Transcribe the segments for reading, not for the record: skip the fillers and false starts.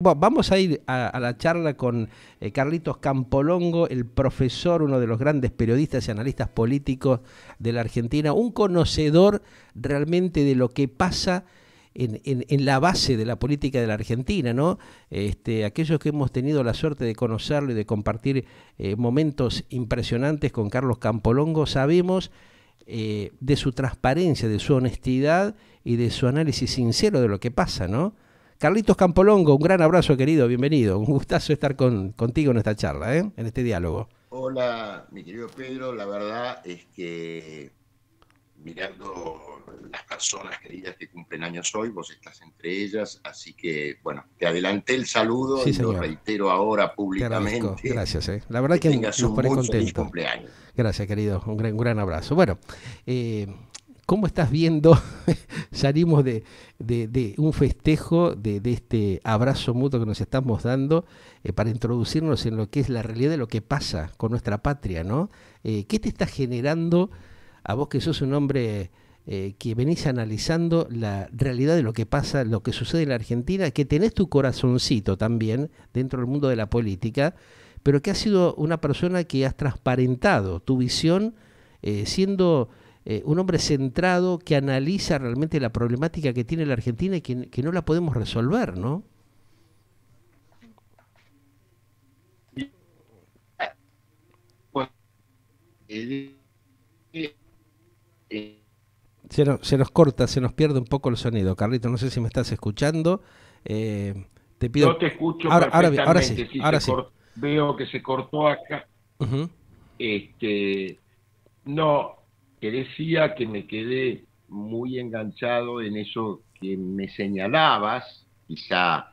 Bueno, vamos a ir a la charla con Carlitos Campolongo, el profesor, uno de los grandes periodistas y analistas políticos de la Argentina, un conocedor realmente de lo que pasa en la base de la política de la Argentina, ¿no? Aquellos que hemos tenido la suerte de conocerlo y de compartir momentos impresionantes con Carlos Campolongo, sabemos de su transparencia, de su honestidad y de su análisis sincero de lo que pasa, ¿no? Carlitos Campolongo, un gran abrazo, querido, bienvenido. Un gustazo estar contigo en esta charla, en este diálogo. Hola, mi querido Pedro, la verdad es que mirando las personas queridas que cumplen años hoy, vos estás entre ellas, así que, bueno, te adelanté el saludo Sí, y lo señor. reitero ahora Te agradezco. públicamente, Gracias. La verdad que que tengas nos un pone muy feliz contentos. cumpleaños. Gracias, querido. Un gran abrazo. Bueno, ¿cómo estás viendo? Salimos de un festejo, de este abrazo mutuo que nos estamos dando para introducirnos en lo que es la realidad de lo que pasa con nuestra patria, ¿no? ¿Qué te está generando a vos que sos un hombre que venís analizando la realidad de lo que pasa, lo que sucede en la Argentina, que tenés tu corazoncito también dentro del mundo de la política, pero que has sido una persona que has transparentado tu visión siendo un hombre centrado que analiza realmente la problemática que tiene la Argentina y que no la podemos resolver, ¿no? Bueno, eh, eh, Se nos corta, se nos pierde un poco el sonido. Carlito, no sé si me estás escuchando. Te pido... Yo te escucho Ahora sí, perfectamente. Si ahora se sí. veo que se cortó acá, Ujú. este, no, que decía que me quedé muy enganchado en eso que me señalabas, quizá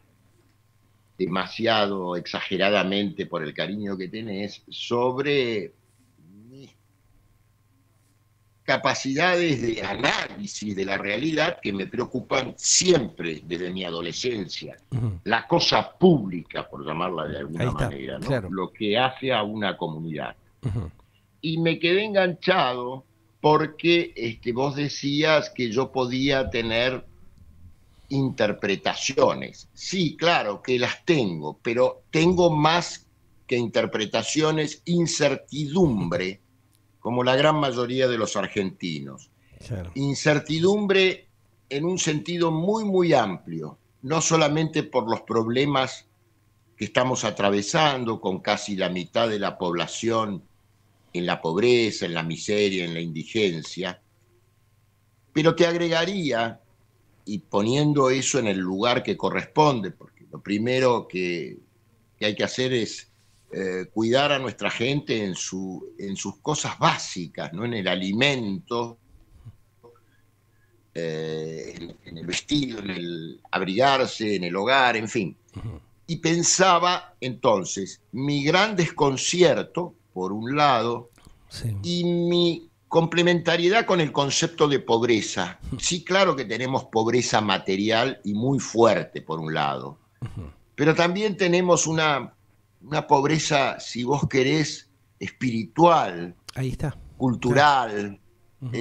demasiado exageradamente por el cariño que tenés, sobre mis capacidades de análisis de la realidad que me preocupan siempre desde mi adolescencia. Ujú. La cosa pública, por llamarla de Ahí alguna está, manera, ¿no? claro. Lo que hace a una comunidad. Ujú. Y me quedé enganchado porque vos decías que yo podía tener interpretaciones. Sí, claro que las tengo, pero tengo más que interpretaciones, incertidumbre, como la gran mayoría de los argentinos. Claro. Incertidumbre en un sentido muy, muy amplio, no solamente por los problemas que estamos atravesando, con casi la mitad de la población en la pobreza, en la miseria, en la indigencia, pero te agregaría, y poniendo eso en el lugar que corresponde, porque lo primero que hay que hacer es cuidar a nuestra gente en sus cosas básicas, ¿no? En el alimento, en el vestido, en el abrigarse, en el hogar, en fin. Ujú. Y pensaba entonces mi gran desconcierto, por un lado, Sí. y mi complementariedad con el concepto de pobreza. Sí, claro que tenemos pobreza material y muy fuerte, por un lado, Ujú. pero también tenemos una pobreza, si vos querés, espiritual, Ahí está, claro. cultural, Ujú.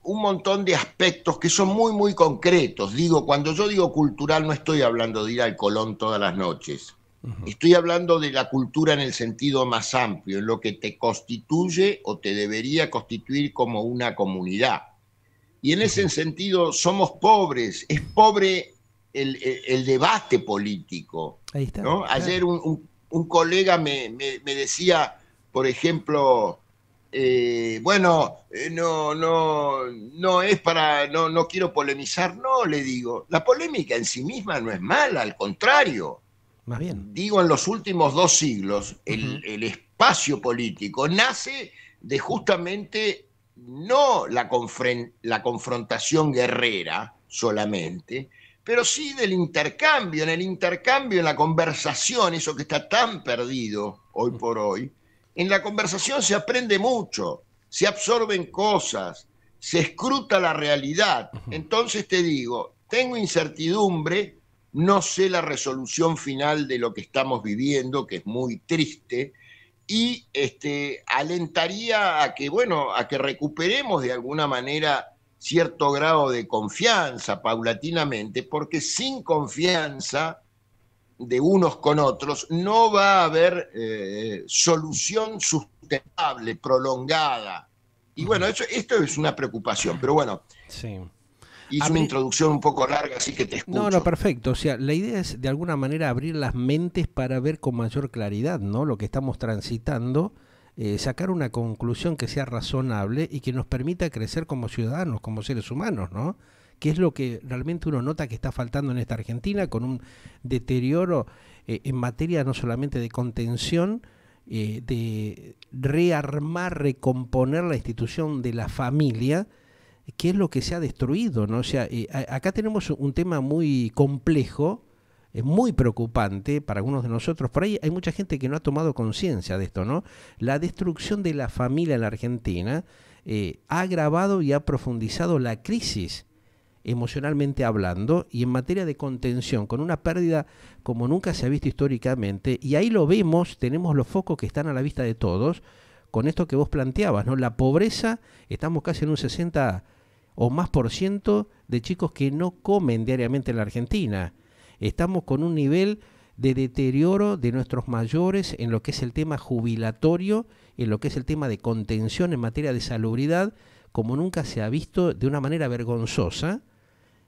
un montón de aspectos que son muy, muy concretos. Digo, cuando yo digo cultural, no estoy hablando de ir al Colón todas las noches. Ujú. Estoy hablando de la cultura en el sentido más amplio, en lo que te constituye o te debería constituir como una comunidad. Y en ese Ujú. sentido somos pobres, es pobre el debate político, Ahí está, ¿no? claro. Ayer un colega me decía, por ejemplo, bueno, no es para, no quiero polemizar, no, le digo, la polémica en sí misma no es mala, al contrario. Más bien. Digo, en los últimos 2 siglos, Ujú. el espacio político nace de justamente no la confrontación guerrera solamente, pero sí del intercambio, en el intercambio, en la conversación, eso que está tan perdido hoy por hoy, en la conversación se aprende mucho, se absorben cosas, se escruta la realidad. Ujú. Entonces te digo, tengo incertidumbre, no sé la resolución final de lo que estamos viviendo, que es muy triste, y alentaría a que, bueno, a que recuperemos de alguna manera cierto grado de confianza paulatinamente, porque sin confianza de unos con otros, no va a haber solución sustentable, prolongada. Y bueno, esto es una preocupación, pero bueno, Sí. hice una introducción un poco larga, así que te escucho. No, perfecto. O sea, la idea es de alguna manera abrir las mentes para ver con mayor claridad, ¿no? Lo que estamos transitando, sacar una conclusión que sea razonable y que nos permita crecer como ciudadanos, como seres humanos, ¿no? Que es lo que realmente uno nota que está faltando en esta Argentina, con un deterioro en materia no solamente de contención, de rearmar, recomponer la institución de la familia, qué es lo que se ha destruido, ¿no? O sea, acá tenemos un tema muy complejo, muy preocupante para algunos de nosotros. Por ahí hay mucha gente que no ha tomado conciencia de esto, ¿no? La destrucción de la familia en la Argentina ha agravado y ha profundizado la crisis emocionalmente hablando y en materia de contención, con una pérdida como nunca se ha visto históricamente, y ahí lo vemos, tenemos los focos que están a la vista de todos, con esto que vos planteabas, ¿no? La pobreza, estamos casi en un 60 o más por ciento de chicos que no comen diariamente en la Argentina. Estamos con un nivel de deterioro de nuestros mayores en lo que es el tema jubilatorio, en lo que es el tema de contención en materia de salubridad, como nunca se ha visto, de una manera vergonzosa.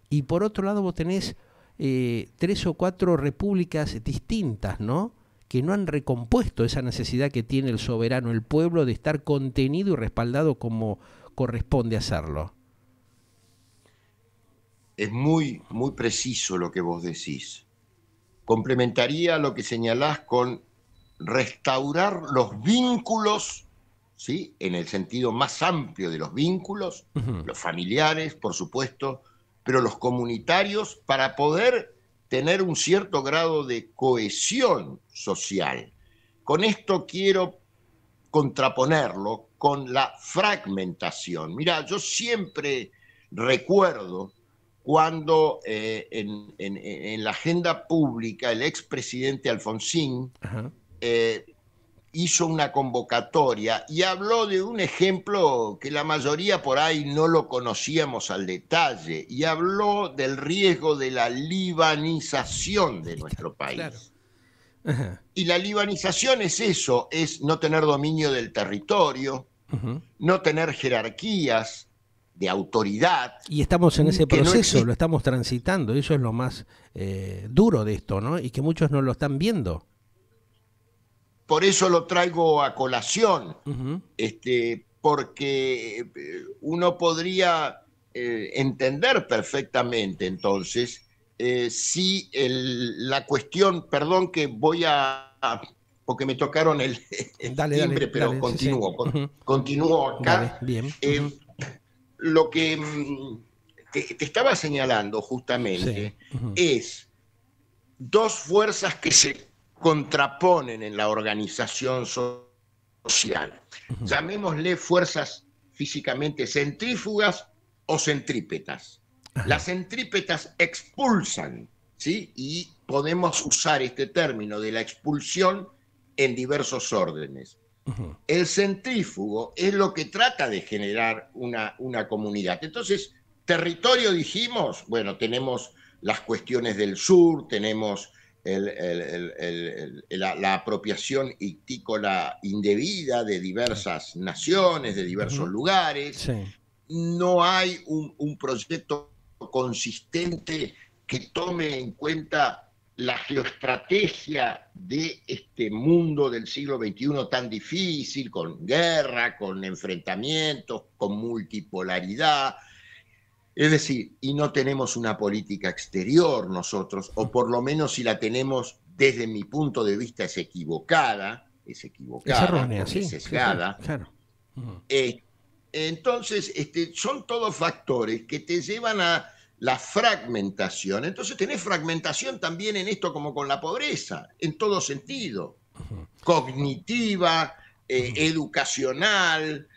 Y por otro lado vos tenés 3 o 4 repúblicas distintas, ¿no?, que no han recompuesto esa necesidad que tiene el soberano, el pueblo, de estar contenido y respaldado como corresponde hacerlo. Es muy, muy preciso lo que vos decís. Complementaría lo que señalás con restaurar los vínculos, ¿sí?, en el sentido más amplio de los vínculos, los familiares, por supuesto, pero los comunitarios, para poder tener un cierto grado de cohesión social. Con esto quiero contraponerlo con la fragmentación. Mirá, yo siempre recuerdo cuando en la agenda pública el expresidente Alfonsín hizo una convocatoria y habló de un ejemplo que la mayoría por ahí no lo conocíamos al detalle, y habló del riesgo de la libanización de nuestro país. Claro. Y la libanización es eso, es no tener dominio del territorio, no tener jerarquías de autoridad. Y estamos en ese proceso, no lo estamos transitando, eso es lo más duro de esto, ¿no? Y que muchos no lo están viendo. Por eso lo traigo a colación, porque uno podría entender perfectamente entonces si la cuestión, perdón que voy porque me tocaron el timbre, pero dale, continúo, sí. Continúo acá. Dale, bien. Lo que te estaba señalando justamente es dos fuerzas que se contraponen en la organización social. Llamémosle fuerzas físicamente centrífugas o centrípetas. Las centrípetas expulsan, ¿sí? Y podemos usar este término de la expulsión en diversos órdenes. El centrífugo es lo que trata de generar una comunidad. Entonces, territorio, dijimos, bueno, tenemos las cuestiones del sur, tenemos la apropiación hictícola indebida de diversas naciones, de diversos lugares. Sí. No hay un proyecto consistente que tome en cuenta la geoestrategia de este mundo del siglo XXI tan difícil, con guerra, con enfrentamientos, con multipolaridad. Es decir, y no tenemos una política exterior nosotros, o por lo menos si la tenemos, desde mi punto de vista, es equivocada, es errónea, sí, es sesgada. Sí, claro. Entonces, son todos factores que te llevan a la fragmentación. Entonces tenés fragmentación también en esto, como con la pobreza, en todo sentido. Cognitiva, educacional,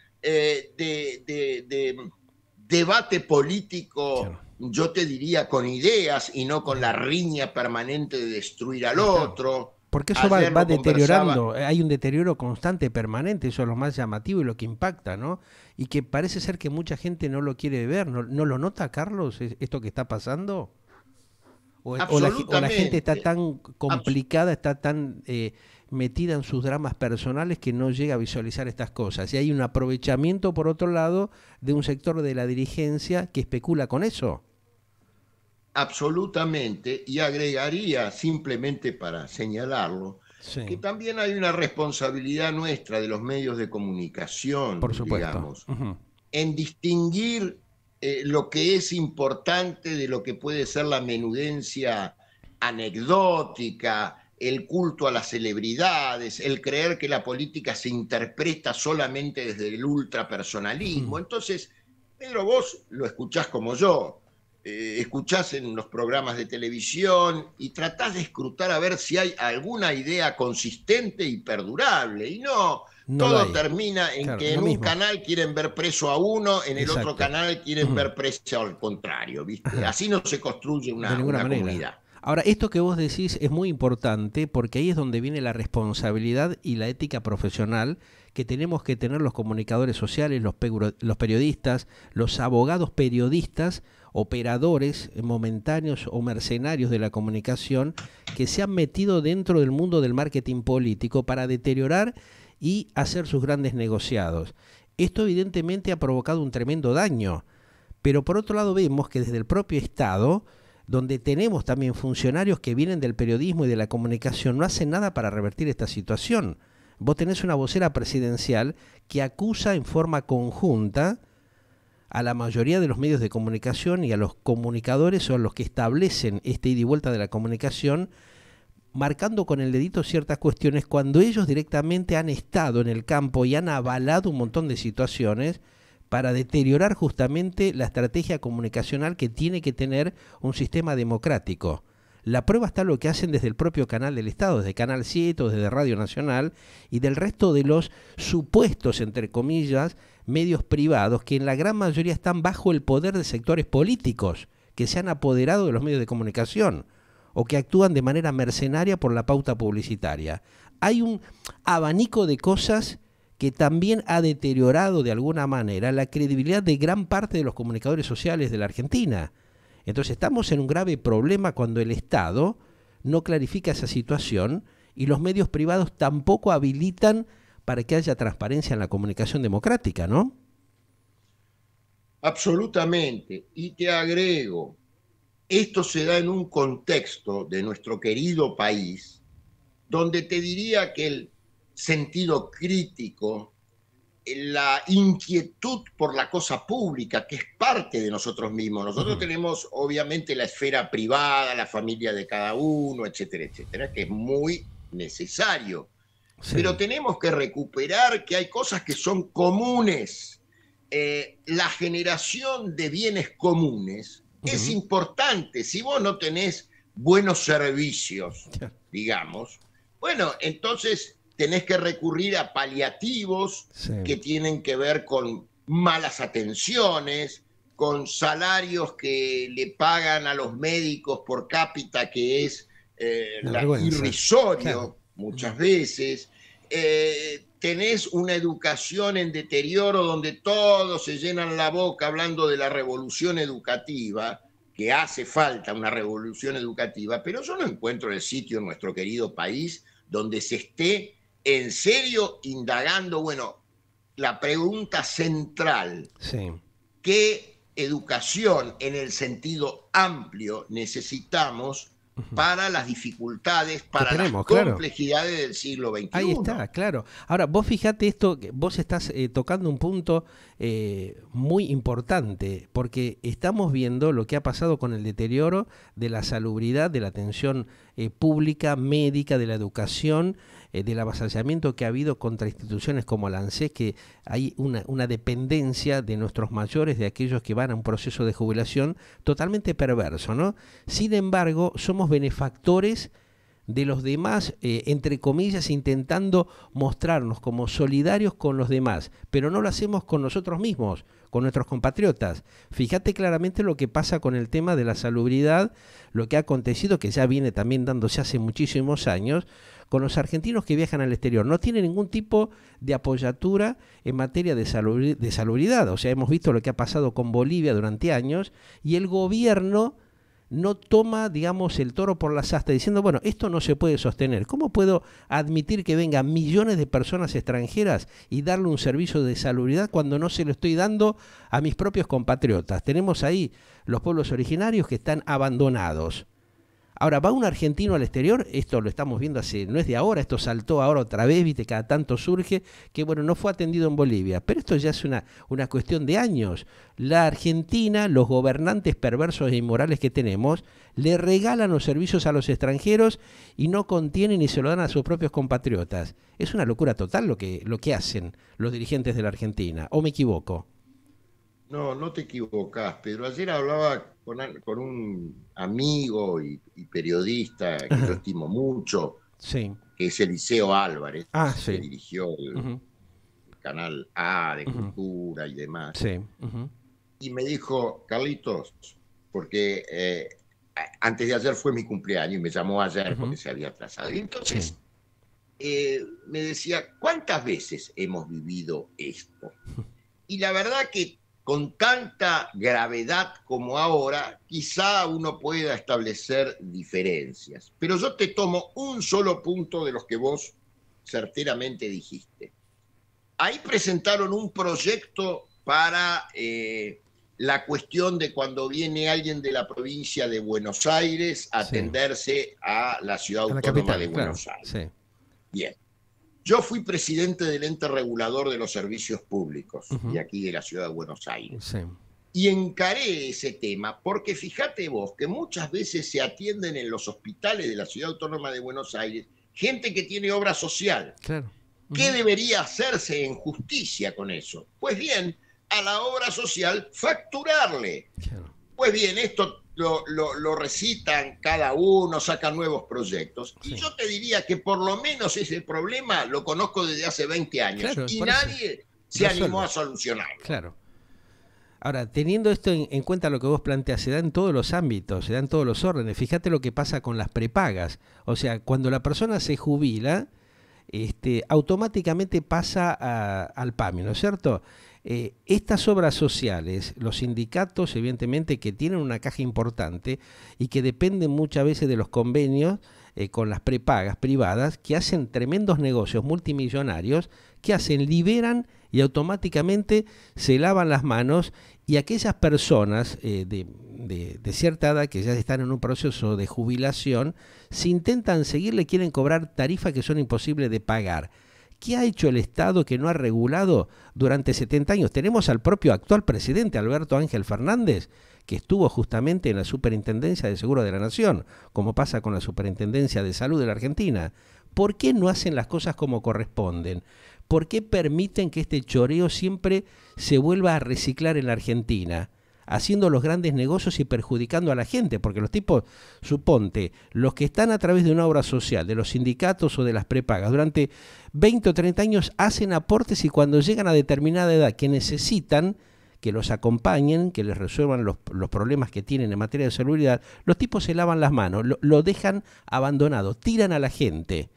debate político, claro. Yo te diría con ideas y no con la riña permanente de destruir al otro. Porque eso va deteriorando, hay un deterioro constante, permanente, eso es lo más llamativo y lo que impacta, ¿no? Y que parece ser que mucha gente no lo quiere ver, ¿no lo nota, Carlos, esto que está pasando? o la gente está tan complicada, está tan metida en sus dramas personales que no llega a visualizar estas cosas. Y hay un aprovechamiento, por otro lado, de un sector de la dirigencia que especula con eso. Absolutamente, y agregaría simplemente para señalarlo, Sí. que también hay una responsabilidad nuestra de los medios de comunicación, Por supuesto. digamos, Uh-huh. en distinguir lo que es importante de lo que puede ser la menudencia anecdótica, el culto a las celebridades, el creer que la política se interpreta solamente desde el ultrapersonalismo. Entonces, Pedro, vos lo escuchás como yo, escuchás en los programas de televisión y tratás de escrutar a ver si hay alguna idea consistente y perdurable. Y no todo termina en que en un canal quieren ver preso a uno, en el otro canal quieren ver preso al contrario, ¿viste? Así no se construye una comunidad. Ahora, esto que vos decís es muy importante porque ahí es donde viene la responsabilidad y la ética profesional que tenemos que tener los comunicadores sociales, los periodistas, los abogados periodistas, operadores momentáneos o mercenarios de la comunicación que se han metido dentro del mundo del marketing político para deteriorar y hacer sus grandes negociados. Esto evidentemente ha provocado un tremendo daño, pero por otro lado vemos que desde el propio Estado, donde tenemos también funcionarios que vienen del periodismo y de la comunicación, no hacen nada para revertir esta situación. Vos tenés una vocera presidencial que acusa en forma conjunta a la mayoría de los medios de comunicación y a los comunicadores o a los que establecen este ida y vuelta de la comunicación, marcando con el dedito ciertas cuestiones cuando ellos directamente han estado en el campo y han avalado un montón de situaciones para deteriorar justamente la estrategia comunicacional que tiene que tener un sistema democrático. La prueba está lo que hacen desde el propio canal del Estado, desde Canal 7, desde Radio Nacional y del resto de los supuestos, entre comillas, medios privados que en la gran mayoría están bajo el poder de sectores políticos que se han apoderado de los medios de comunicación o que actúan de manera mercenaria por la pauta publicitaria. Hay un abanico de cosas que también ha deteriorado de alguna manera la credibilidad de gran parte de los comunicadores sociales de la Argentina. Entonces estamos en un grave problema cuando el Estado no clarifica esa situación y los medios privados tampoco habilitan para que haya transparencia en la comunicación democrática, ¿no? Absolutamente. Y te agrego, esto se da en un contexto de nuestro querido país donde te diría que el sentido crítico, la inquietud por la cosa pública, que es parte de nosotros mismos. Nosotros tenemos obviamente la esfera privada, la familia de cada uno, etcétera, etcétera, que es muy necesario. Sí. Pero tenemos que recuperar que hay cosas que son comunes. La generación de bienes comunes es importante. Si vos no tenés buenos servicios, digamos, bueno, entonces tenés que recurrir a paliativos que tienen que ver con malas atenciones, con salarios que le pagan a los médicos por cápita, que es irrisorio muchas veces. Tenés una educación en deterioro donde todos se llenan la boca hablando de la revolución educativa, que hace falta una revolución educativa, pero yo no encuentro el sitio en nuestro querido país donde se esté en serio indagando, bueno, la pregunta central, ¿qué educación en el sentido amplio necesitamos para las dificultades, para las complejidades del siglo XXI? Ahí está, claro. Ahora, vos fijate esto, vos estás tocando un punto muy importante, porque estamos viendo lo que ha pasado con el deterioro de la salubridad, de la atención pública, médica, de la educación, del avasallamiento que ha habido contra instituciones como la ANSES, que hay una dependencia de nuestros mayores, de aquellos que van a un proceso de jubilación totalmente perverso, ¿no? Sin embargo, somos benefactores de los demás, entre comillas, intentando mostrarnos como solidarios con los demás, pero no lo hacemos con nosotros mismos, con nuestros compatriotas. Fíjate claramente lo que pasa con el tema de la salubridad, lo que ha acontecido, que ya viene también dándose hace muchísimos años, con los argentinos que viajan al exterior. No tienen ningún tipo de apoyatura en materia de salubridad. O sea, hemos visto lo que ha pasado con Bolivia durante años y el gobierno no toma, digamos, el toro por las astas, diciendo, bueno, esto no se puede sostener. ¿Cómo puedo admitir que vengan millones de personas extranjeras y darle un servicio de salubridad cuando no se lo estoy dando a mis propios compatriotas? Tenemos ahí los pueblos originarios que están abandonados. Ahora, ¿va un argentino al exterior? Esto lo estamos viendo no es de ahora, esto saltó ahora otra vez, viste, cada tanto surge, que bueno, no fue atendido en Bolivia, pero esto ya es una cuestión de años. La Argentina, los gobernantes perversos e inmorales que tenemos, le regalan los servicios a los extranjeros y no contienen ni se lo dan a sus propios compatriotas. Es una locura total lo que hacen los dirigentes de la Argentina, ¿o me equivoco? No, no te equivocás, Pedro. Ayer hablaba con un amigo y periodista que yo estimo mucho, sí, que es Eliseo Álvarez, sí, que dirigió el canal A de Cultura y demás. Sí. Y me dijo, Carlitos, porque antes de ayer fue mi cumpleaños y me llamó ayer porque se había atrasado. Y entonces me decía, ¿cuántas veces hemos vivido esto? Y la verdad que con tanta gravedad como ahora, quizá uno pueda establecer diferencias. Pero yo te tomo un solo punto de los que vos certeramente dijiste. Ahí presentaron un proyecto para la cuestión de cuando viene alguien de la provincia de Buenos Aires a atenderse a la ciudad autónoma de Buenos Aires. Sí. Bien. Yo fui presidente del ente regulador de los servicios públicos de aquí de la ciudad de Buenos Aires. Sí. Y encaré ese tema porque fíjate vos que muchas veces se atienden en los hospitales de la ciudad autónoma de Buenos Aires gente que tiene obra social. Claro. ¿Qué debería hacerse en justicia con eso? Pues bien, a la obra social facturarle. Claro. Pues bien, esto lo recitan cada uno, sacan nuevos proyectos. Sí. Y yo te diría que por lo menos ese problema lo conozco desde hace 20 años. Claro, y nadie se animó a solucionarlo. Claro. Ahora, teniendo esto en cuenta lo que vos planteás, se da en todos los ámbitos, se da en todos los órdenes. Fíjate lo que pasa con las prepagas. O sea, cuando la persona se jubila, automáticamente pasa al PAMI, ¿no es cierto? Estas obras sociales, los sindicatos evidentemente que tienen una caja importante y que dependen muchas veces de los convenios con las prepagas privadas, que hacen tremendos negocios multimillonarios, que hacen, liberan y automáticamente se lavan las manos, y aquellas personas de cierta edad que ya están en un proceso de jubilación, si intentan seguir le quieren cobrar tarifas que son imposibles de pagar. ¿Qué ha hecho el Estado que no ha regulado durante 70 años? Tenemos al propio actual presidente, Alberto Ángel Fernández, que estuvo justamente en la Superintendencia de Seguro de la Nación, como pasa con la Superintendencia de Salud de la Argentina. ¿Por qué no hacen las cosas como corresponden? ¿Por qué permiten que este choreo siempre se vuelva a reciclar en la Argentina, haciendo los grandes negocios y perjudicando a la gente? Porque los tipos, suponte, los que están a través de una obra social, de los sindicatos o de las prepagas, durante 20 o 30 años hacen aportes, y cuando llegan a determinada edad que necesitan que los acompañen, que les resuelvan los problemas que tienen en materia de seguridad, los tipos se lavan las manos, lo dejan abandonado, tiran a la gente.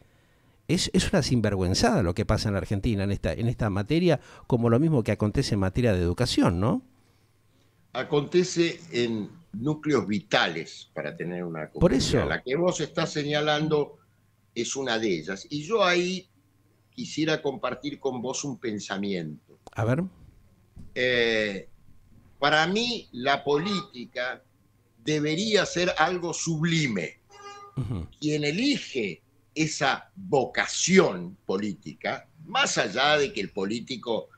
Es una sinvergüenzada lo que pasa en la Argentina en esta materia, como lo mismo que acontece en materia de educación, ¿no? Acontece en núcleos vitales para tener una comunidad. Por eso. La que vos estás señalando es una de ellas. Y yo ahí quisiera compartir con vos un pensamiento. A ver. Para mí, la política debería ser algo sublime. Quien elige esa vocación política, más allá de que el político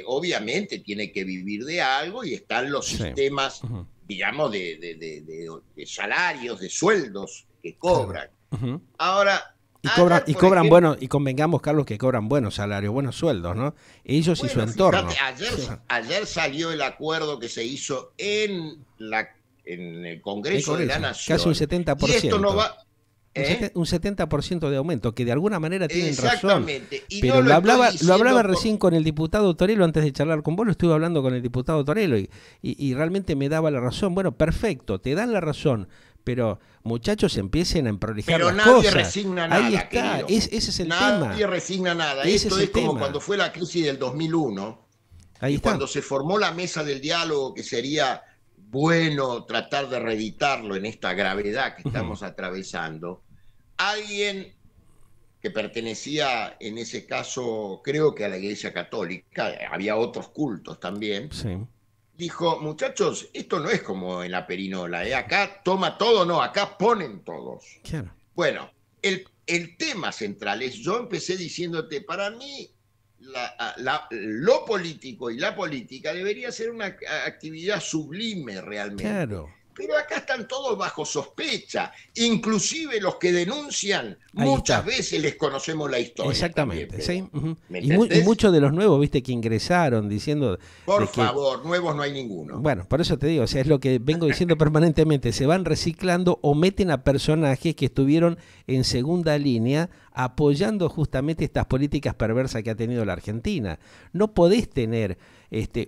obviamente tiene que vivir de algo y están los sistemas, digamos, de salarios, de sueldos que cobran. Ahora, y cobran bueno, y convengamos, Carlos, que cobran buenos salarios, buenos sueldos, ¿no? Ellos y su entorno. Fíjate, ayer salió el acuerdo que se hizo en el Congreso de la Nación. Casi un 70%. Y esto no va... Un 70% de aumento, que de alguna manera tienen razón. Y pero no lo hablaba recién con el diputado Torello, antes de charlar con vos, lo estuve hablando con el diputado Torello, y realmente me daba la razón. Bueno, perfecto, te dan la razón, pero muchachos, empiecen a emprolijar las cosas. Pero nadie resigna nada, ahí está, ese es el tema. Nadie resigna nada. Esto es como cuando fue la crisis del 2001, ahí y está. cuando se formó la mesa del diálogo, que sería bueno tratar de reeditarlo en esta gravedad que estamos atravesando, alguien que pertenecía en ese caso, creo que a la Iglesia Católica, había otros cultos también, Sí. dijo, muchachos, esto no es como en la perinola, ¿eh? Acá toma todo, no, acá ponen todos. Claro. Bueno, el tema central es, yo empecé diciéndote, para mí lo político y la política debería ser una actividad sublime realmente. Claro. Pero acá están todos bajo sospecha, inclusive los que denuncian, Ahí muchas está. veces les conocemos la historia. Exactamente, también, sí. Ujú. ¿me Y entendés? muchos de los nuevos, viste, que ingresaron diciendo Por de que, favor, nuevos no hay ninguno. bueno, por eso te digo, o sea, es lo que vengo diciendo permanentemente, se van reciclando o meten a personajes que estuvieron en segunda línea apoyando justamente estas políticas perversas que ha tenido la Argentina. No podés tener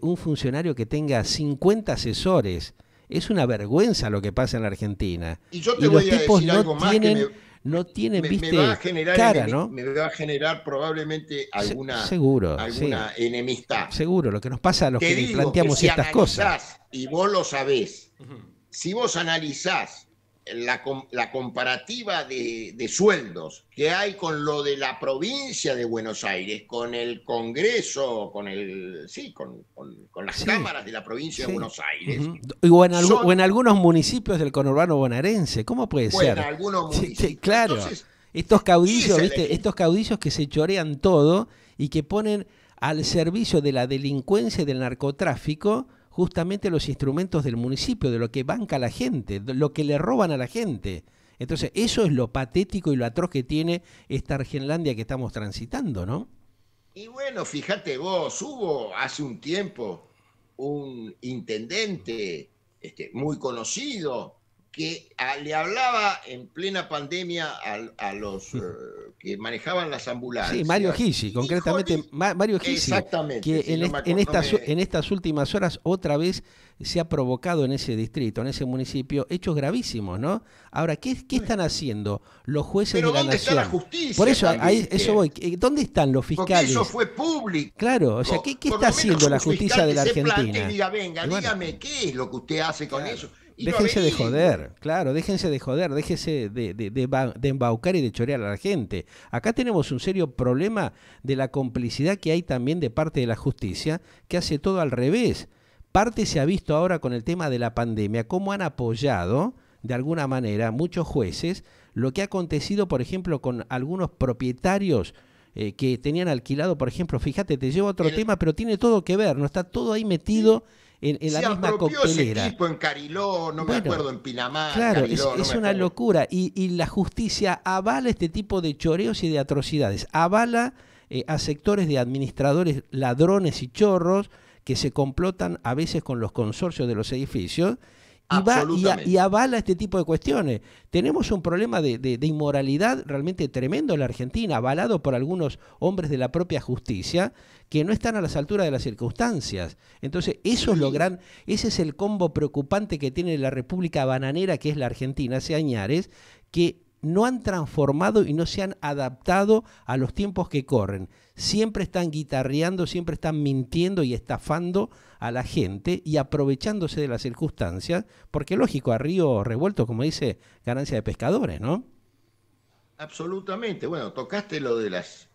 un funcionario que tenga 50 asesores. Es una vergüenza lo que pasa en la Argentina. Y yo te Y los voy a tipos decir algo más que no tienen, me viste, va a generar cara, ¿no? me va a generar probablemente alguna Seguro, enemistad. Seguro, lo que nos pasa a los Te que digo planteamos que si estas cosas. analizás, y vos lo sabés, si vos analizás la comparativa de sueldos que hay con lo de la provincia de Buenos Aires, con el Congreso, con las Sí. cámaras de la provincia Sí. de Buenos Aires, Ujú. O en algunos municipios del conurbano bonaerense, ¿cómo puede o en ser? algunos Sí, municipios. claro, Entonces, estos caudillos, ese es el ¿viste? ejemplo. Estos caudillos que se chorean todo y que ponen al servicio de la delincuencia y del narcotráfico justamente los instrumentos del municipio, de lo que banca la gente, de lo que le roban a la gente. Entonces, eso es lo patético y lo atroz que tiene esta Argenlandia que estamos transitando, ¿no? Y bueno, fíjate vos, hubo hace un tiempo un intendente muy conocido que le hablaba en plena pandemia a los que manejaban las ambulancias. Sí, Mario Gisi, Y concretamente dijo, Mario Gisi, exactamente, que sí, no me en acuerdo, en estas últimas horas otra vez se ha provocado en ese distrito, en ese municipio, hechos gravísimos, ¿no? Ahora, ¿qué están haciendo los jueces Pero de la ¿dónde está nación? la justicia Por eso, también, eso voy. ¿Dónde están los porque fiscales? eso fue público. Claro, o sea, ¿qué Por está lo menos haciendo la un justicia fiscal de la que se plantee Argentina? y diga, venga, Y bueno, dígame qué es lo que usted hace con eso. Y lo déjense de averigüe. joder, claro, déjense de joder, déjense de embaucar y de chorear a la gente. Acá tenemos un serio problema de la complicidad que hay también de parte de la justicia, que hace todo al revés. Parte se ha visto ahora con el tema de la pandemia, cómo han apoyado, de alguna manera, muchos jueces, lo que ha acontecido, por ejemplo, con algunos propietarios que tenían alquilado, por ejemplo, fíjate, te llevo a otro tema, pero tiene todo que ver, ¿no? Está todo ahí metido en la Se misma apropió coctelera. ese tipo en Cariló, no me Bueno, acuerdo, en Pinamar, claro, Cariló, no es me una acuerdo. locura. Y la justicia avala este tipo de choreos y de atrocidades. Avala a sectores de administradores ladrones y chorros que se complotan a veces con los consorcios de los edificios y avala este tipo de cuestiones. Tenemos un problema de inmoralidad realmente tremendo en la Argentina, avalado por algunos hombres de la propia justicia que no están a las alturas de las circunstancias. Entonces, eso es lo ese es el combo preocupante que tiene la República Bananera, que es la Argentina, hace añares, que no han transformado y no se han adaptado a los tiempos que corren. Siempre están guitarreando, siempre están mintiendo y estafando a la gente y aprovechándose de las circunstancias, porque lógico, a río revuelto, como dice, ganancia de pescadores, ¿no? Absolutamente. Bueno, tocaste lo de las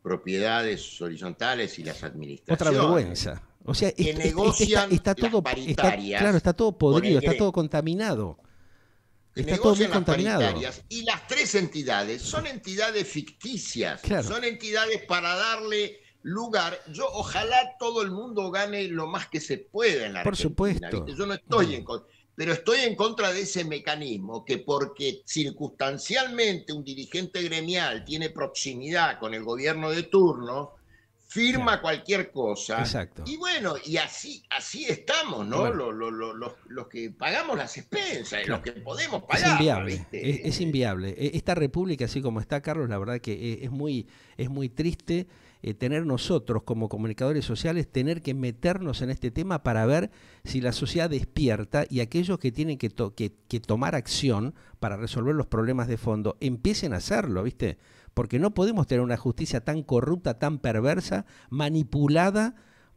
propiedades horizontales y las administraciones. Otra vergüenza. O sea, que negocian está todo, las paritarias. claro, está todo podrido, está todo contaminado. Está todo muy contaminado. Paritarias, y las tres entidades son entidades ficticias, claro. Son entidades para darle lugar. Yo ojalá todo el mundo gane lo más que se pueda en la Por Argentina. supuesto. ¿Viste? Yo no estoy en contra, pero estoy en contra de ese mecanismo que porque circunstancialmente un dirigente gremial tiene proximidad con el gobierno de turno, firma cualquier cosa. Exacto. Y bueno, y así estamos, ¿no? Bueno. Los que pagamos las expensas, los que podemos pagar. Es inviable, ¿viste? es inviable. Esta república, así como está, Carlos, la verdad que es muy triste tener nosotros como comunicadores sociales, tener que meternos en este tema para ver si la sociedad despierta y aquellos que tienen que tomar acción para resolver los problemas de fondo, empiecen a hacerlo, ¿viste? Porque no podemos tener una justicia tan corrupta, tan perversa, manipulada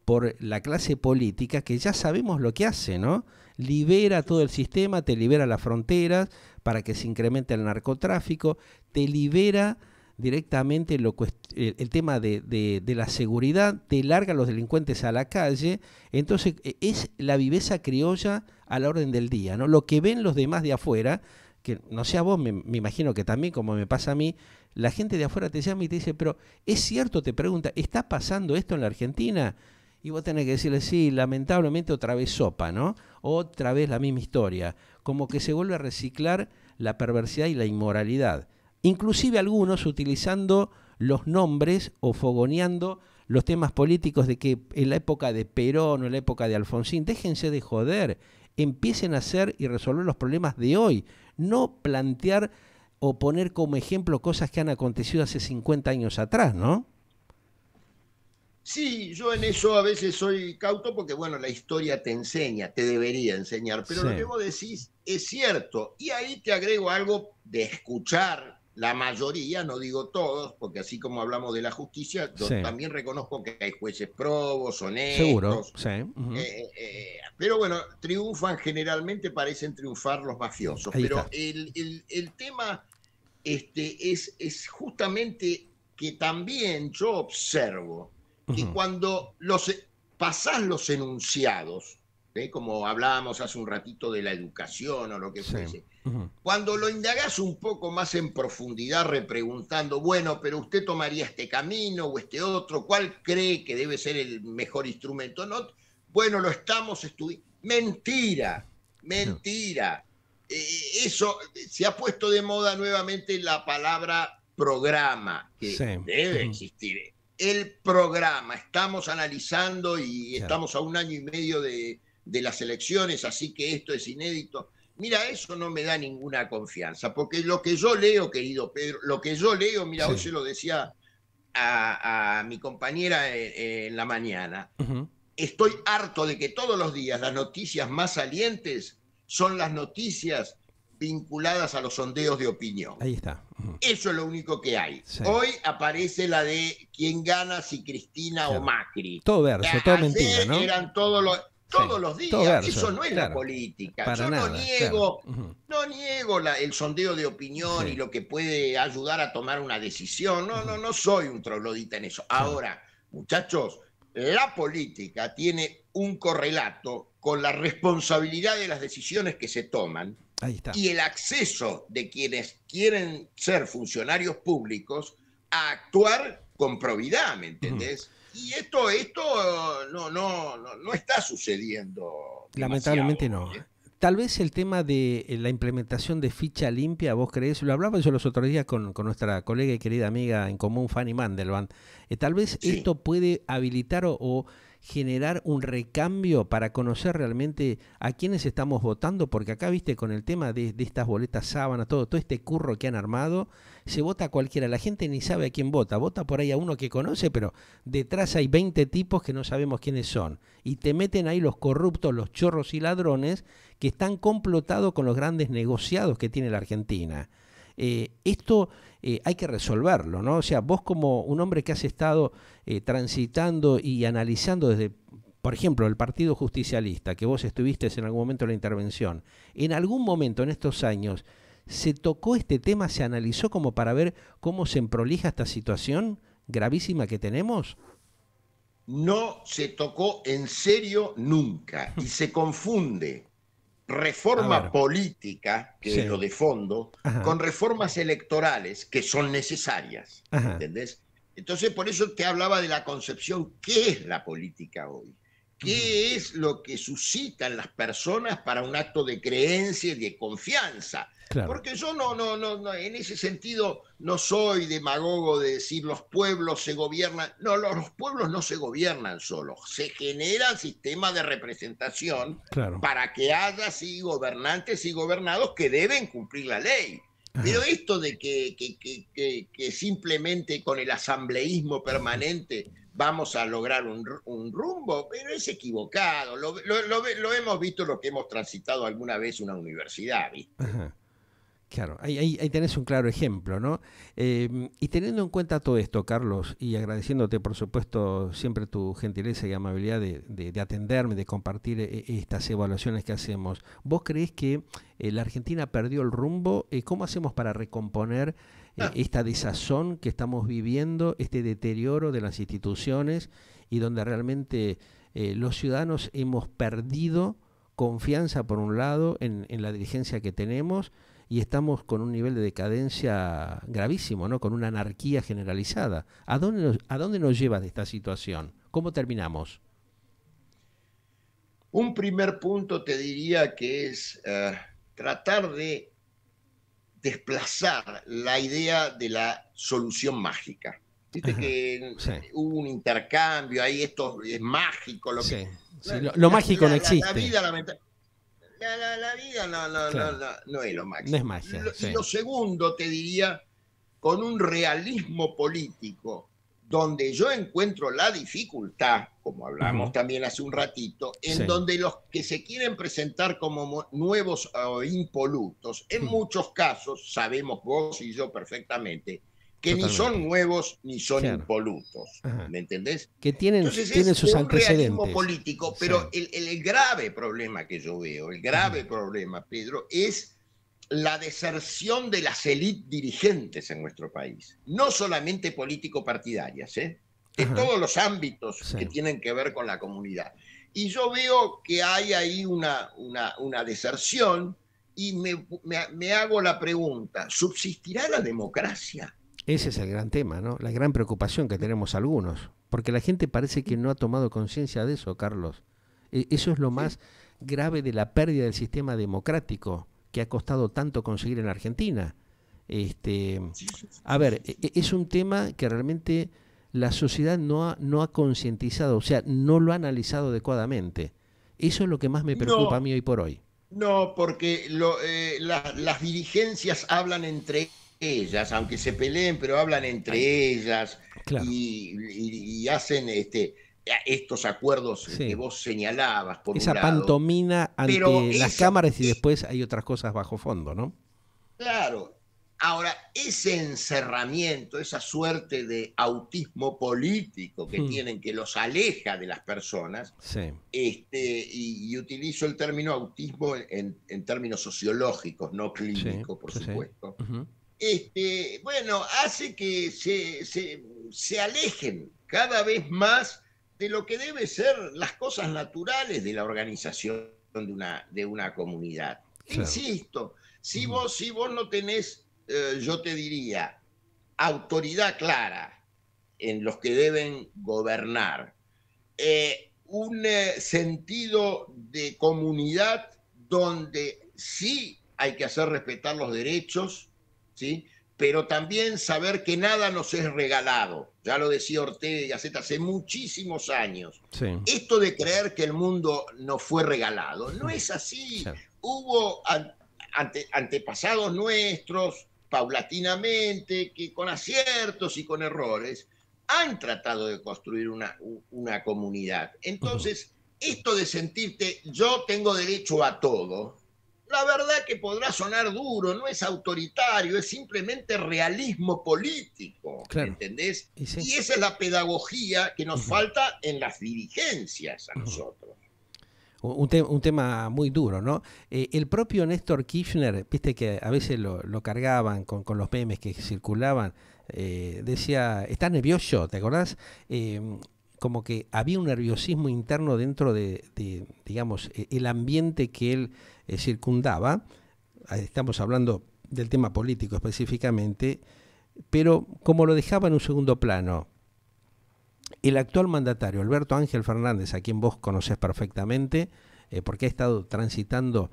por la clase política, que ya sabemos lo que hace, ¿no? Libera todo el sistema, te libera las fronteras para que se incremente el narcotráfico, te libera directamente el tema de la seguridad, te larga a los delincuentes a la calle. Entonces es la viveza criolla a la orden del día, ¿no? Lo que ven los demás de afuera, que no sé a vos, me imagino que también, como me pasa a mí, la gente de afuera te llama y te dice, pero ¿es cierto? Te pregunta, ¿está pasando esto en la Argentina? Y vos tenés que decirle, sí, lamentablemente otra vez sopa, ¿no? Otra vez la misma historia. Como que se vuelve a reciclar la perversidad y la inmoralidad. Inclusive algunos utilizando los nombres o fogoneando los temas políticos de que en la época de Perón o en la época de Alfonsín, déjense de joder, empiecen a hacer y resolver los problemas de hoy, no plantear o poner como ejemplo cosas que han acontecido hace 50 años atrás, ¿no? Sí, yo en eso a veces soy cauto porque, bueno, la historia te enseña, te debería enseñar, pero Sí. lo que vos decís es cierto. Y ahí te agrego algo de escuchar la mayoría, no digo todos, porque así como hablamos de la justicia, yo Sí. también reconozco que hay jueces probos, Seguro, honestos, sí. Ujú. pero bueno, triunfan generalmente, parecen triunfar los mafiosos. Ahí Pero está. el tema es justamente que también yo observo que Ujú. cuando pasás los enunciados, ¿eh? Como hablábamos hace un ratito de la educación o lo que Sí. fuese, Ujú. cuando lo indagás un poco más en profundidad, repreguntando, bueno, pero usted tomaría este camino o este otro, ¿cuál cree que debe ser el mejor instrumento? No, bueno, lo estamos estudiando. Mentira, Sí. mentira. Eso se ha puesto de moda nuevamente la palabra programa, que Sí. debe Ujú. existir. El programa, estamos analizando y Claro. estamos a un año y medio de las elecciones, así que esto es inédito. Mira, eso no me da ninguna confianza, porque lo que yo leo, querido Pedro, lo que yo leo, mira, hoy Sí. se lo decía a mi compañera en la mañana, Ujú. estoy harto de que todos los días las noticias más salientes son las noticias vinculadas a los sondeos de opinión. Ahí está. Ujú. Eso es lo único que hay. Sí. Hoy aparece la de quién gana, si Cristina o Claro. Macri. Todo verso, todo mentira, Ayer ¿no? eran Sí. todos los Todo días. Eso verso, no es la claro. política. Para Yo no nada, claro. niego, Ujú. no niego el sondeo de opinión y Sí. lo que puede ayudar a tomar una decisión. No, no, Ujú. no soy un troglodita en eso. Claro. Ahora, muchachos, la política tiene un correlato con la responsabilidad de las decisiones que se toman Ahí está. y el acceso de quienes quieren ser funcionarios públicos a actuar con probidad, ¿me Ujú. entendés? Y esto no está sucediendo demasiado Lamentablemente hoy, no. ¿eh? Tal vez el tema de la implementación de ficha limpia, ¿vos creés? Lo hablaba yo los otros días con nuestra colega y querida amiga en común, Fanny Mandelbaum. Tal vez Sí. esto puede habilitar o generar un recambio para conocer realmente a quiénes estamos votando, porque acá, viste, con el tema de estas boletas sábanas, todo este curro que han armado, se vota a cualquiera. La gente ni sabe a quién vota. Vota por ahí a uno que conoce, pero detrás hay 20 tipos que no sabemos quiénes son. Y te meten ahí los corruptos, los chorros y ladrones que están complotados con los grandes negociados que tiene la Argentina. Esto hay que resolverlo, ¿no? O sea, vos como un hombre que has estado transitando y analizando desde, por ejemplo, el Partido Justicialista, que vos estuviste en algún momento en la intervención, en algún momento en estos años, ¿se tocó este tema, se analizó como para ver cómo se emprolija esta situación gravísima que tenemos? No se tocó en serio nunca y se confunde A reforma ver, política, que es lo sí, de fondo, ajá, con reformas electorales que son necesarias, ajá, ¿entendés? Entonces, por eso te hablaba de la concepción, ¿qué es la política hoy? ujú, ¿Qué es lo que suscitan las personas para un acto de creencia y de confianza? claro, Porque yo no, en ese sentido no soy demagogo de decir los pueblos se gobiernan. No, los pueblos no se gobiernan solos. Se generan sistemas de representación claro, para que haya sí gobernantes y gobernados que deben cumplir la ley. Pero ajá. esto de que simplemente con el asambleísmo permanente vamos a lograr un rumbo, pero es equivocado. Lo hemos visto los que hemos transitado alguna vez una universidad, ¿viste? Ajá. Claro, ahí tenés un claro ejemplo, ¿no? Y teniendo en cuenta todo esto, Carlos, y agradeciéndote, por supuesto, siempre tu gentileza y amabilidad de atenderme, de compartir estas evaluaciones que hacemos, ¿vos creés que la Argentina perdió el rumbo? ¿Cómo hacemos para recomponer esta desazón que estamos viviendo, este deterioro de las instituciones y donde realmente los ciudadanos hemos perdido confianza, por un lado, en la dirigencia que tenemos, y estamos con un nivel de decadencia gravísimo, ¿no? Con una anarquía generalizada. ¿A dónde nos lleva esta situación? ¿Cómo terminamos? Un primer punto te diría que es tratar de desplazar la idea de la solución mágica. Viste que sí. hubo un intercambio, ahí esto es mágico. Lo mágico no existe. La vida, la vida no es lo máximo. No es magia. Y lo segundo, te diría, con un realismo político, donde yo encuentro la dificultad, como hablamos también hace un ratito, en donde los que se quieren presentar como nuevos impolutos, en muchos casos, sabemos vos y yo perfectamente, que ni son nuevos ni son impolutos. ¿Me entendés? Que tienen sus antecedentes. Realismo político, pero el grave problema que yo veo, el grave problema, Pedro, es la deserción de las élites dirigentes en nuestro país. No solamente político-partidarias, de todos los ámbitos que tienen que ver con la comunidad. Y yo veo que hay ahí una deserción y me hago la pregunta, ¿subsistirá la democracia? Ese es el gran tema, ¿no? La gran preocupación que tenemos algunos, porque la gente parece que no ha tomado conciencia de eso, Carlos. Eso es lo más grave de la pérdida del sistema democrático que ha costado tanto conseguir en Argentina. A ver, es un tema que realmente la sociedad no ha concientizado, o sea, no lo ha analizado adecuadamente. Eso es lo que más me preocupa a mí hoy por hoy. No, porque las dirigencias hablan entre ellas, aunque se peleen, pero hablan entre ellas, claro. y hacen estos acuerdos que vos señalabas, por esa un lado. Pantomina ante las cámaras y después hay otras cosas bajo fondo, ¿no? Claro. Ahora, ese encerramiento, esa suerte de autismo político que tienen, que los aleja de las personas, y utilizo el término autismo en términos sociológicos, no clínicos, por supuesto. Bueno, hace que se alejen cada vez más de lo que debe ser las cosas naturales de la organización de una comunidad. Claro. Insisto, si vos no tenés, yo te diría, autoridad clara en los que deben gobernar, un sentido de comunidad donde sí hay que hacer respetar los derechos, ¿sí? Pero también saber que nada nos es regalado. Ya lo decía Ortega y Gasset hace muchísimos años. Esto de creer que el mundo no fue regalado, no es así. Hubo antepasados nuestros, paulatinamente, que con aciertos y con errores, han tratado de construir una comunidad. Entonces, esto de sentirte, yo tengo derecho a todo, la verdad que podrá sonar duro, no es autoritario, es simplemente realismo político, claro. ¿Entendés? Y esa es la pedagogía que nos falta en las dirigencias a nosotros. Un tema muy duro, ¿no? El propio Néstor Kirchner, viste que a veces lo cargaban con los memes que circulaban, decía, ¿estás nervioso? ¿Te acordás? Como que había un nerviosismo interno dentro de digamos, el ambiente que él circundaba. Estamos hablando del tema político específicamente, pero como lo dejaba en un segundo plano, el actual mandatario, Alberto Ángel Fernández, a quien vos conocés perfectamente, porque ha estado transitando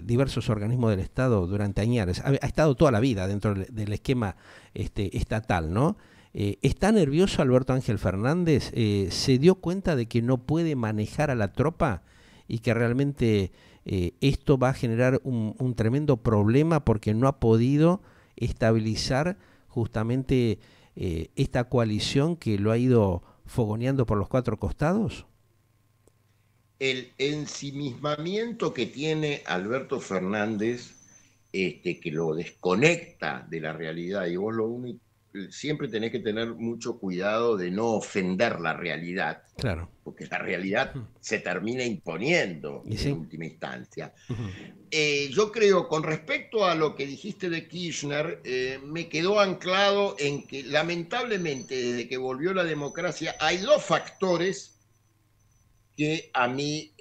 diversos organismos del Estado durante años, ha estado toda la vida dentro del esquema estatal, ¿no? ¿Está nervioso Alberto Ángel Fernández? ¿Se dio cuenta de que no puede manejar a la tropa y que realmente esto va a generar un tremendo problema porque no ha podido estabilizar justamente esta coalición que lo ha ido fogoneando por los cuatro costados? El ensimismamiento que tiene Alberto Fernández que lo desconecta de la realidad, y vos siempre tenés que tener mucho cuidado de no ofender la realidad, claro, porque la realidad se termina imponiendo ¿y sí? en última instancia. Yo creo, con respecto a lo que dijiste de Kirchner, me quedó anclado en que lamentablemente desde que volvió la democracia hay dos factores que a mí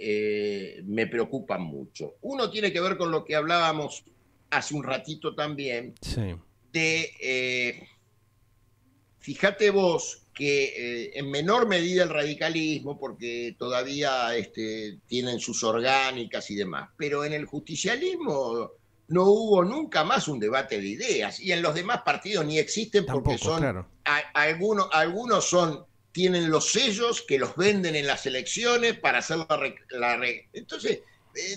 me preocupan mucho. Uno tiene que ver con lo que hablábamos hace un ratito también, Sí. de, fíjate vos que en menor medida el radicalismo, porque todavía tienen sus orgánicas y demás, pero en el justicialismo no hubo nunca más un debate de ideas, y en los demás partidos ni existen porque Tampoco, claro. algunos tienen los sellos que los venden en las elecciones para hacer entonces,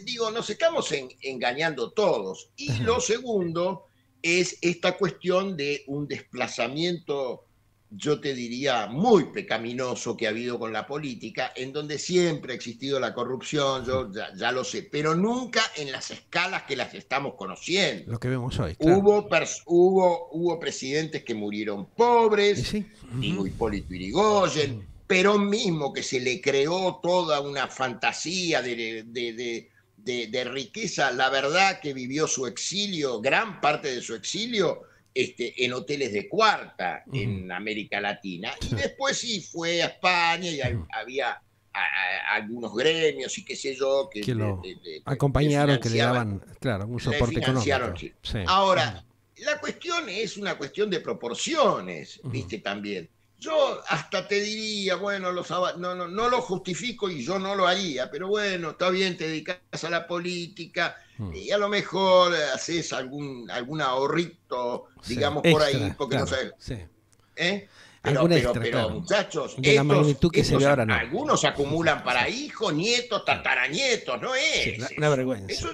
digo, nos estamos engañando todos. Y lo segundo es esta cuestión de un desplazamiento, yo te diría, muy pecaminoso que ha habido con la política, en donde siempre ha existido la corrupción, yo ya lo sé, pero nunca en las escalas que las estamos conociendo. Lo que vemos hoy, claro. Hubo presidentes que murieron pobres, ¿Sí? digo, Hipólito Yrigoyen, Perón mismo, que se le creó toda una fantasía de riqueza. La verdad que vivió su exilio, gran parte de su exilio, en hoteles de cuarta en América Latina. Y después sí fue a España y había algunos gremios y qué sé yo que lo acompañaron, que le daban, claro, un soporte económico. Sí. Ahora, la cuestión es una cuestión de proporciones, ¿viste? También. Yo hasta te diría, bueno, no lo justifico y yo no lo haría, pero bueno, está bien, te dedicas a la política y a lo mejor haces algún ahorrito, digamos, por extra, ahí, porque claro, no sabes. Sí. Pero claro. muchachos, de la magnitud que se ve ahora, no. Algunos acumulan para hijos, nietos, tataranietos, no es. Sí, una vergüenza. Eso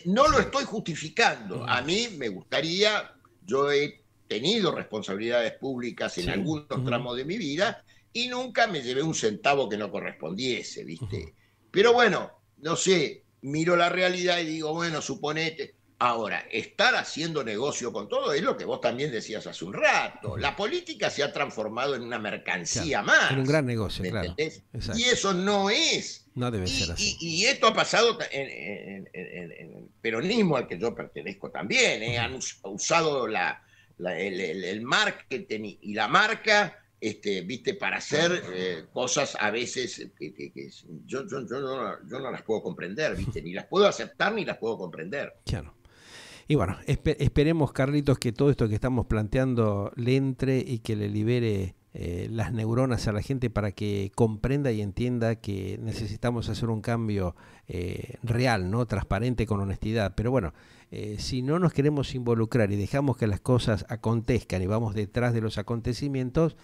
no lo estoy justificando. A mí me gustaría, yo he tenido responsabilidades públicas en algunos tramos de mi vida y nunca me llevé un centavo que no correspondiese, ¿viste? Pero bueno, no sé, miro la realidad y digo, bueno, suponete. Ahora, estar haciendo negocio con todo es lo que vos también decías hace un rato. La política se ha transformado en una mercancía más. En un gran negocio, claro. ¿Entendés? Y eso no es. No debe ser así. Y esto ha pasado en el peronismo al que yo pertenezco también. Han usado el marketing y la marca, viste, para hacer cosas a veces que yo no las puedo comprender, viste, ni las puedo aceptar ni las puedo comprender. Claro. Y bueno, esperemos, Carlitos, que todo esto que estamos planteando le entre y que le libere las neuronas a la gente para que comprenda y entienda que necesitamos hacer un cambio real, ¿no? Transparente, con honestidad. Pero bueno, si no nos queremos involucrar y dejamos que las cosas acontezcan y vamos detrás de los acontecimientos,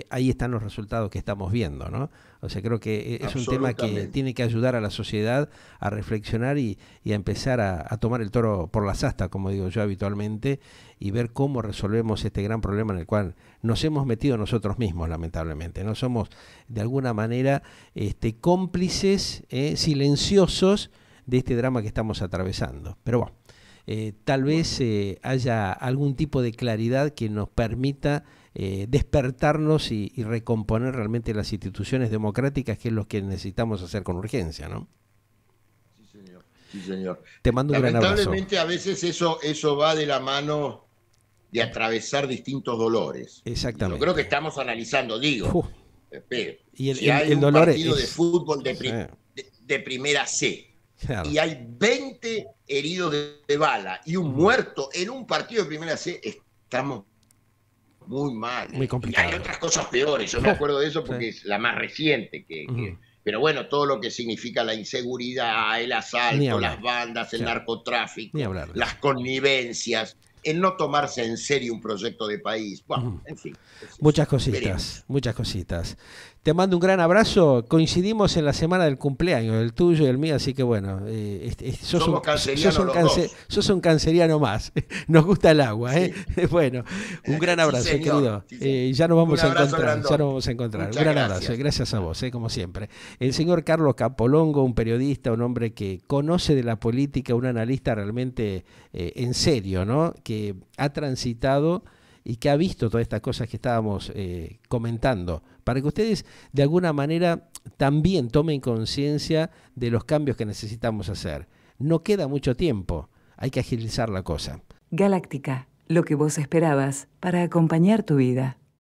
ahí están los resultados que estamos viendo, ¿no? O sea, creo que es un tema que tiene que ayudar a la sociedad a reflexionar y a empezar a tomar el toro por las astas, como digo yo habitualmente, y ver cómo resolvemos este gran problema en el cual nos hemos metido nosotros mismos, lamentablemente. No somos, de alguna manera, cómplices silenciosos de este drama que estamos atravesando. Pero bueno, tal vez haya algún tipo de claridad que nos permita despertarnos y recomponer realmente las instituciones democráticas, que es lo que necesitamos hacer con urgencia, ¿no? Sí, señor. Sí, señor. Te mando un gran abrazo. Lamentablemente a veces eso va de la mano de atravesar distintos dolores. Exactamente. Yo creo que estamos analizando, digo, y si hay un partido de fútbol de sí. Primera C, claro, y hay 20 heridos de bala y un muerto en un partido de Primera C, estamos muy mal. Muy complicado. Y hay otras cosas peores, yo me acuerdo de eso porque es la más reciente. Pero bueno, todo lo que significa la inseguridad, el asalto, las bandas, el narcotráfico, las connivencias, el no tomarse en serio un proyecto de país. Bueno, en fin. Muchas cositas, muchas cositas. Te mando un gran abrazo. Coincidimos en la semana del cumpleaños, el tuyo y el mío, así que bueno, Somos cancerianos los dos. sos un canceriano más. Nos gusta el agua, Sí. Bueno, un gran abrazo, Sí, señor. querido. Sí, señor. Ya nos vamos Un a abrazo encontrar, grandote. ya nos vamos a encontrar. Muchas Un gran gracias. abrazo, gracias a vos, como siempre. El señor Carlos Capolongo, un periodista, un hombre que conoce de la política, un analista realmente en serio, ¿no? Que ha transitado y que ha visto todas estas cosas que estábamos comentando, para que ustedes de alguna manera también tomen conciencia de los cambios que necesitamos hacer. No queda mucho tiempo, hay que agilizar la cosa. Galáctica, lo que vos esperabas para acompañar tu vida.